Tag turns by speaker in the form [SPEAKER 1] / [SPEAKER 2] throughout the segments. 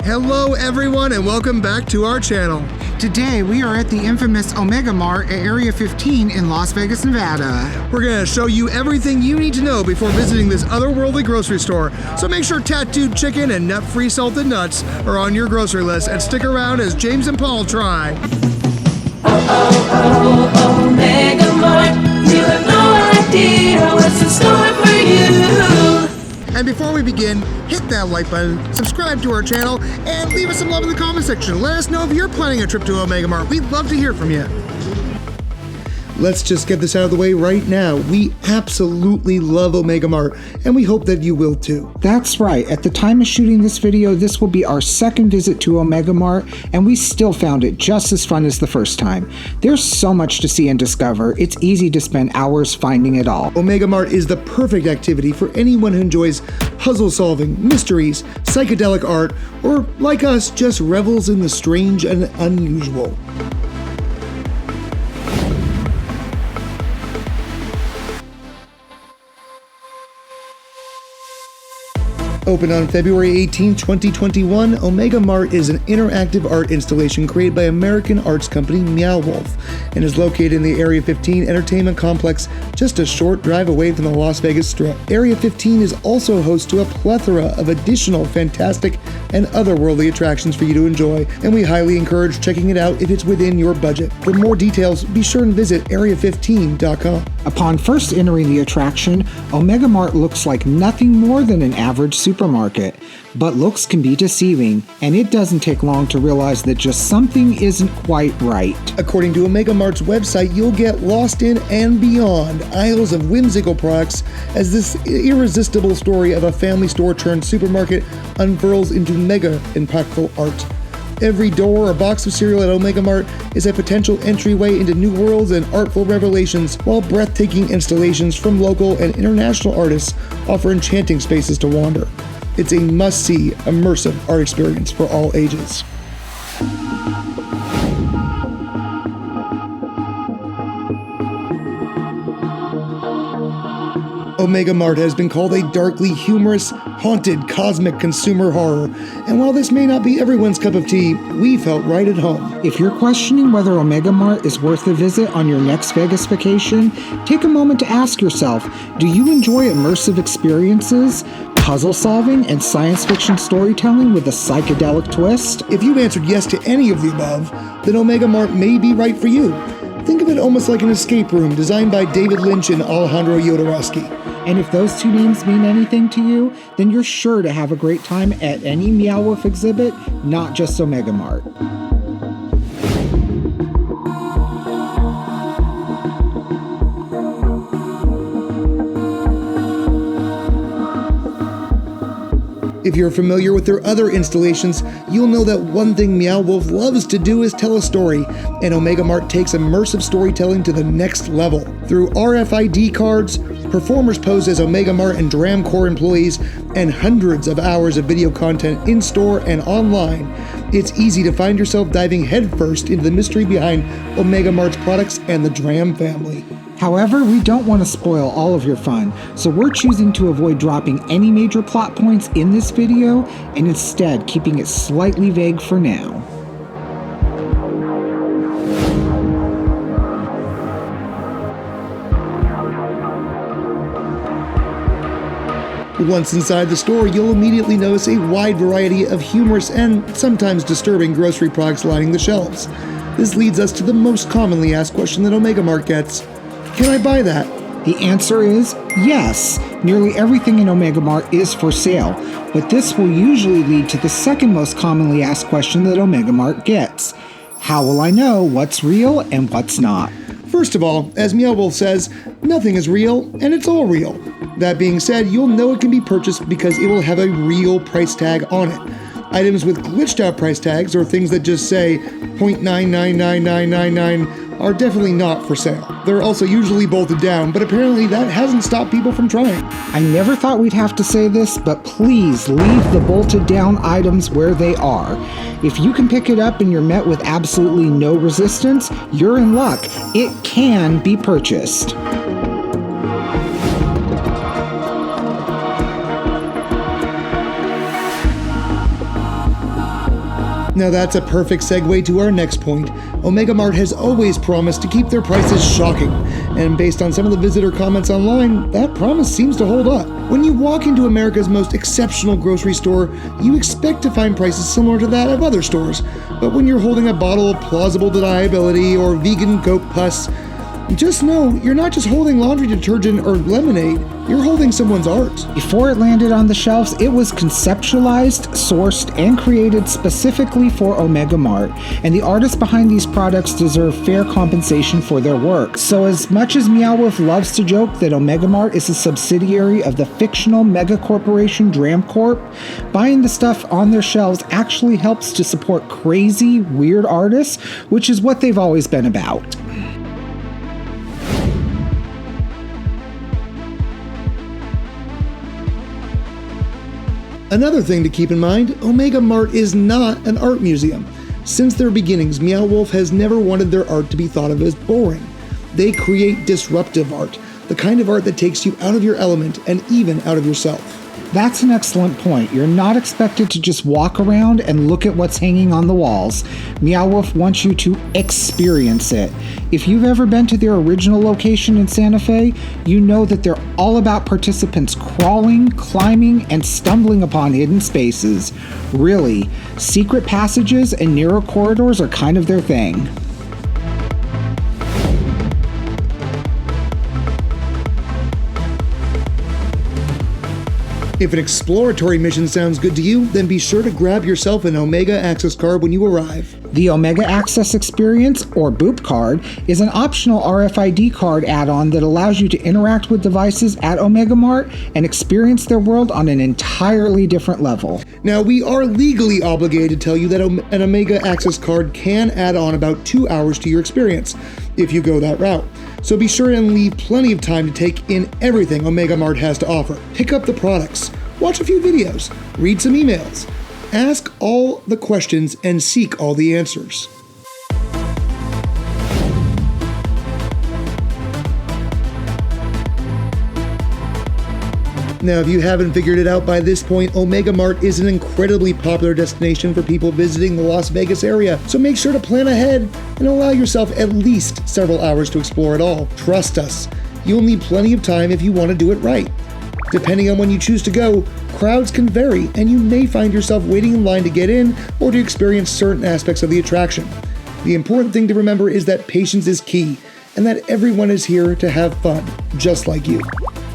[SPEAKER 1] Hello everyone and welcome back to our channel.
[SPEAKER 2] Today we are at the infamous Omega Mart at Area 15 in Las Vegas, Nevada.
[SPEAKER 1] We're going to show you everything you need to know before visiting this otherworldly grocery store. So make sure tattooed chicken and nut-free salted nuts are on your grocery list and stick around as James and Paul try.
[SPEAKER 3] Omega Mart, you have no idea what's in store for you.
[SPEAKER 1] And before we begin, hit that like button, subscribe to our channel, and leave us some love in the comment section. Let us know if you're planning a trip to Omega Mart. We'd love to hear from you. Let's just get this out of the way right now. We absolutely love Omega Mart, and we hope that you will too.
[SPEAKER 2] That's right. At the time of shooting this video, this will be our second visit to Omega Mart, and we still found it just as fun as the first time. There's so much to see and discover. It's easy to spend hours finding it all.
[SPEAKER 1] Omega Mart is the perfect activity for anyone who enjoys puzzle solving, mysteries, psychedelic art, or like us, just revels in the strange and unusual. Opened on February 18, 2021, Omega Mart is an interactive art installation created by American arts company Meow Wolf and is located in the Area 15 entertainment complex just a short drive away from the Las Vegas Strip. Area 15 is also host to a plethora of additional fantastic and otherworldly attractions for you to enjoy, and we highly encourage checking it out if it's within your budget. For more details, be sure and visit area15.com.
[SPEAKER 2] Upon first entering the attraction, Omega Mart looks like nothing more than an average supermarket, but looks can be deceiving, and it doesn't take long to realize that just something isn't quite right.
[SPEAKER 1] According to Omega Mart's website, you'll get lost in and beyond aisles of whimsical products as this irresistible story of a family store turned supermarket unfurls into mega impactful art. Every door or box of cereal at Omega Mart is a potential entryway into new worlds and artful revelations, while breathtaking installations from local and international artists offer enchanting spaces to wander. It's a must-see, immersive art experience for all ages. Omega Mart has been called a darkly humorous, haunted, cosmic consumer horror, and while this may not be everyone's cup of tea, we felt right at home.
[SPEAKER 2] If you're questioning whether Omega Mart is worth a visit on your next Vegas vacation, take a moment to ask yourself, do you enjoy immersive experiences, puzzle solving, and science fiction storytelling with a psychedelic twist?
[SPEAKER 1] If you answered yes to any of the above, then Omega Mart may be right for you. Think of it almost like an escape room designed by David Lynch and Alejandro Jodorowsky.
[SPEAKER 2] And if those two names mean anything to you, then you're sure to have a great time at any Meow Wolf exhibit, not just Omega Mart.
[SPEAKER 1] If you're familiar with their other installations, you'll know that one thing Meow Wolf loves to do is tell a story, and Omega Mart takes immersive storytelling to the next level. Through RFID cards, performers pose as Omega Mart and Dramcore employees, and hundreds of hours of video content in-store and online, it's easy to find yourself diving headfirst into the mystery behind Omega Mart's products and the Dram family.
[SPEAKER 2] However, we don't want to spoil all of your fun, so we're choosing to avoid dropping any major plot points in this video and instead keeping it slightly vague for now.
[SPEAKER 1] Once inside the store, you'll immediately notice a wide variety of humorous and sometimes disturbing grocery products lining the shelves. This leads us to the most commonly asked question that Omega Mart gets. Can I buy that?
[SPEAKER 2] The answer is yes. Nearly everything in Omega Mart is for sale, but this will usually lead to the second most commonly asked question that Omega Mart gets. How will I know what's real and what's not?
[SPEAKER 1] First of all, as Meow Wolf says, nothing is real and it's all real. That being said, you'll know it can be purchased because it will have a real price tag on it. Items with glitched out price tags or things that just say 0.999999 are definitely not for sale. They're also usually bolted down, but apparently that hasn't stopped people from trying.
[SPEAKER 2] I never thought we'd have to say this, but please leave the bolted down items where they are. If you can pick it up and you're met with absolutely no resistance, you're in luck. It can be purchased.
[SPEAKER 1] Now that's a perfect segue to our next point. Omega Mart has always promised to keep their prices shocking, and based on some of the visitor comments online, that promise seems to hold up. When you walk into America's most exceptional grocery store, you expect to find prices similar to that of other stores, but when you're holding a bottle of plausible deniability or vegan goat pus, just know you're not just holding laundry detergent or lemonade, you're holding someone's art.
[SPEAKER 2] Before it landed on the shelves, it was conceptualized, sourced, and created specifically for Omega Mart, and the artists behind these products deserve fair compensation for their work. So as much as Meow Wolf loves to joke that Omega Mart is a subsidiary of the fictional mega corporation Dramcorp, buying the stuff on their shelves actually helps to support crazy, weird artists, which is what they've always been about.
[SPEAKER 1] Another thing to keep in mind, Omega Mart is not an art museum. Since their beginnings, Meow Wolf has never wanted their art to be thought of as boring. They create disruptive art, the kind of art that takes you out of your element and even out of yourself.
[SPEAKER 2] That's an excellent point. You're not expected to just walk around and look at what's hanging on the walls. Meow Wolf wants you to experience it. If you've ever been to their original location in Sante Fe, you know that they're all about participants crawling, climbing, and stumbling upon hidden spaces. Really, secret passages and narrow corridors are kind of their thing.
[SPEAKER 1] If an exploratory mission sounds good to you, then be sure to grab yourself an Omega Access card when you arrive.
[SPEAKER 2] The Omega Access Experience, or Boop card, is an optional RFID card add-on that allows you to interact with devices at Omega Mart and experience their world on an entirely different level.
[SPEAKER 1] Now, we are legally obligated to tell you that an Omega Access card can add on about 2 hours to your experience, if you go that route. So be sure and leave plenty of time to take in everything Omega Mart has to offer. Pick up the products, watch a few videos, read some emails, ask all the questions, and seek all the answers. Now, if you haven't figured it out by this point, Omega Mart is an incredibly popular destination for people visiting the Las Vegas area, so make sure to plan ahead and allow yourself at least several hours to explore it all. Trust us, you'll need plenty of time if you want to do it right. Depending on when you choose to go, crowds can vary, and you may find yourself waiting in line to get in or to experience certain aspects of the attraction. The important thing to remember is that patience is key, and that everyone is here to have fun, just like you.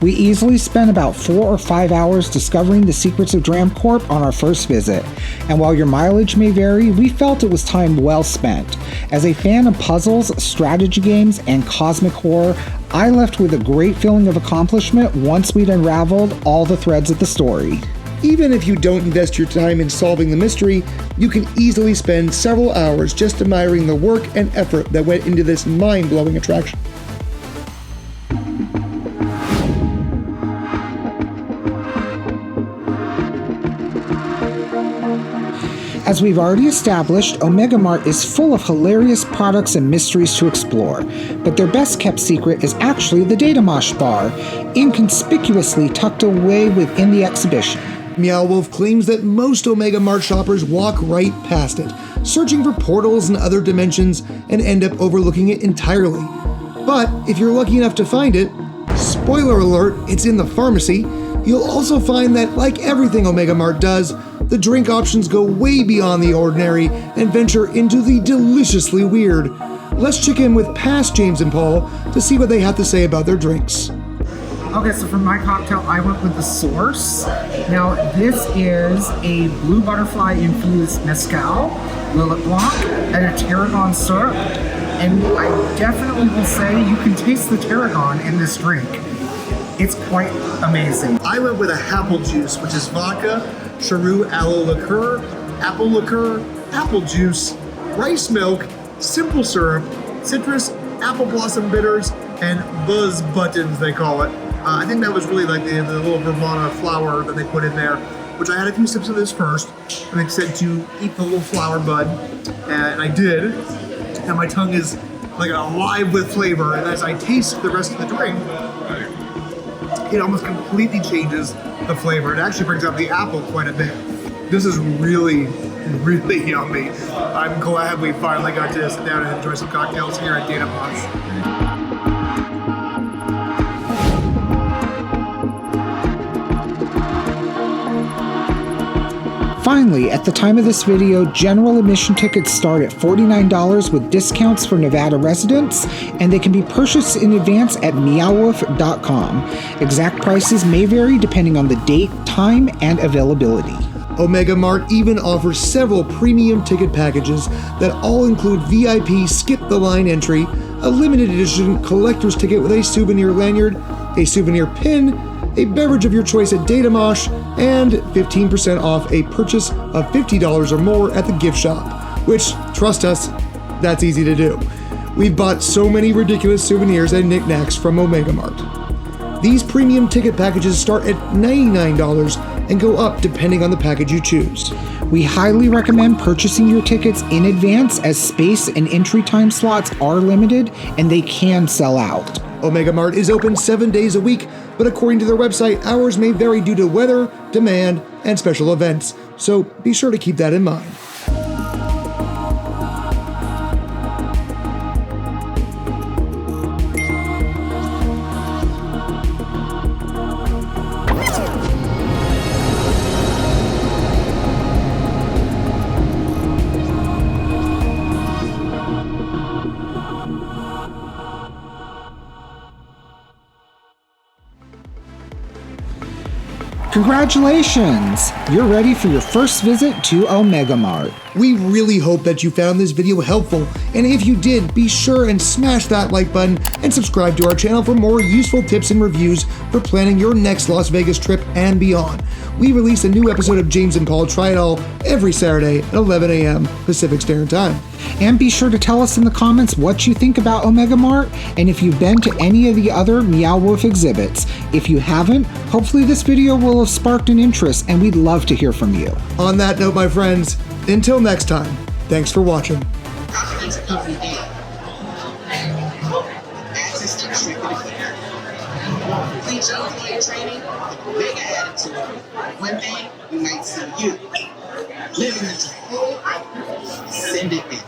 [SPEAKER 2] We easily spent about 4 or 5 hours discovering the secrets of Dramcorp on our first visit, and while your mileage may vary, we felt it was time well spent. As a fan of puzzles, strategy games, and cosmic horror, I left with a great feeling of accomplishment once we'd unraveled all the threads of the story.
[SPEAKER 1] Even if you don't invest your time in solving the mystery, you can easily spend several hours just admiring the work and effort that went into this mind-blowing attraction.
[SPEAKER 2] As we've already established, Omega Mart is full of hilarious products and mysteries to explore, but their best kept secret is actually the Datamosh bar, inconspicuously tucked away within the exhibition.
[SPEAKER 1] Meow Wolf claims that most Omega Mart shoppers walk right past it, searching for portals and other dimensions, and end up overlooking it entirely. But if you're lucky enough to find it, spoiler alert, it's in the pharmacy, you'll also find that, like everything Omega Mart does, the drink options go way beyond the ordinary and venture into the deliciously weird. Let's check in with past James and Paul to see what they have to say about their drinks.
[SPEAKER 2] Okay, so for my cocktail, I went with the Source. Now, this is a blue butterfly infused mezcal, Lillet Blanc, and a tarragon syrup. And I definitely will say you can taste the tarragon in this drink. It's quite amazing.
[SPEAKER 1] I went with a apple juice, which is vodka, Cheroot aloe liqueur, apple juice, rice milk, simple syrup, citrus, apple blossom bitters, and buzz buttons, they call it. I think that was really like the little Vermont flower that they put in there, which I had a few sips of this first, and they said to eat the little flower bud, and I did, and my tongue is like alive with flavor, and as I taste the rest of the drink, it almost completely changes the flavor. It actually brings out the apple quite a bit. This is really, really yummy. I'm glad we finally got to sit down and enjoy some cocktails here at Datamosh.
[SPEAKER 2] Finally, at the time of this video, general admission tickets start at $49 with discounts for Nevada residents, and they can be purchased in advance at meowwolf.com. Exact prices may vary depending on the date, time, and availability.
[SPEAKER 1] Omega Mart even offers several premium ticket packages that all include VIP skip-the-line entry, a limited edition collector's ticket with a souvenir lanyard, a souvenir pin, a beverage of your choice at Datamosh, and 15% off a purchase of $50 or more at the gift shop, which, trust us, that's easy to do. We've bought so many ridiculous souvenirs and knickknacks from Omega Mart. These premium ticket packages start at $99 and go up depending on the package you choose.
[SPEAKER 2] We highly recommend purchasing your tickets in advance as space and entry time slots are limited and they can sell out.
[SPEAKER 1] Omega Mart is open 7 days a week, but according to their website, hours may vary due to weather, demand, and special events, so be sure to keep that in mind.
[SPEAKER 2] Congratulations! You're ready for your first visit to Omega Mart.
[SPEAKER 1] We really hope that you found this video helpful, and if you did, be sure and smash that like button and subscribe to our channel for more useful tips and reviews for planning your next Las Vegas trip and beyond. We release a new episode of James and Paul Try It All every Saturday at 11 a.m. Pacific Standard Time.
[SPEAKER 2] And be sure to tell us in the comments what you think about Omega Mart and if you've been to any of the other Meow Wolf exhibits. If you haven't, hopefully this video will have sparked an interest and we'd love to hear from you.
[SPEAKER 1] On that note, my friends, until next time, thanks for watching.
[SPEAKER 4] Access to restricted equipment. Complete your employee training with Omega attitude. One day, we might see you living the dream. Send it in.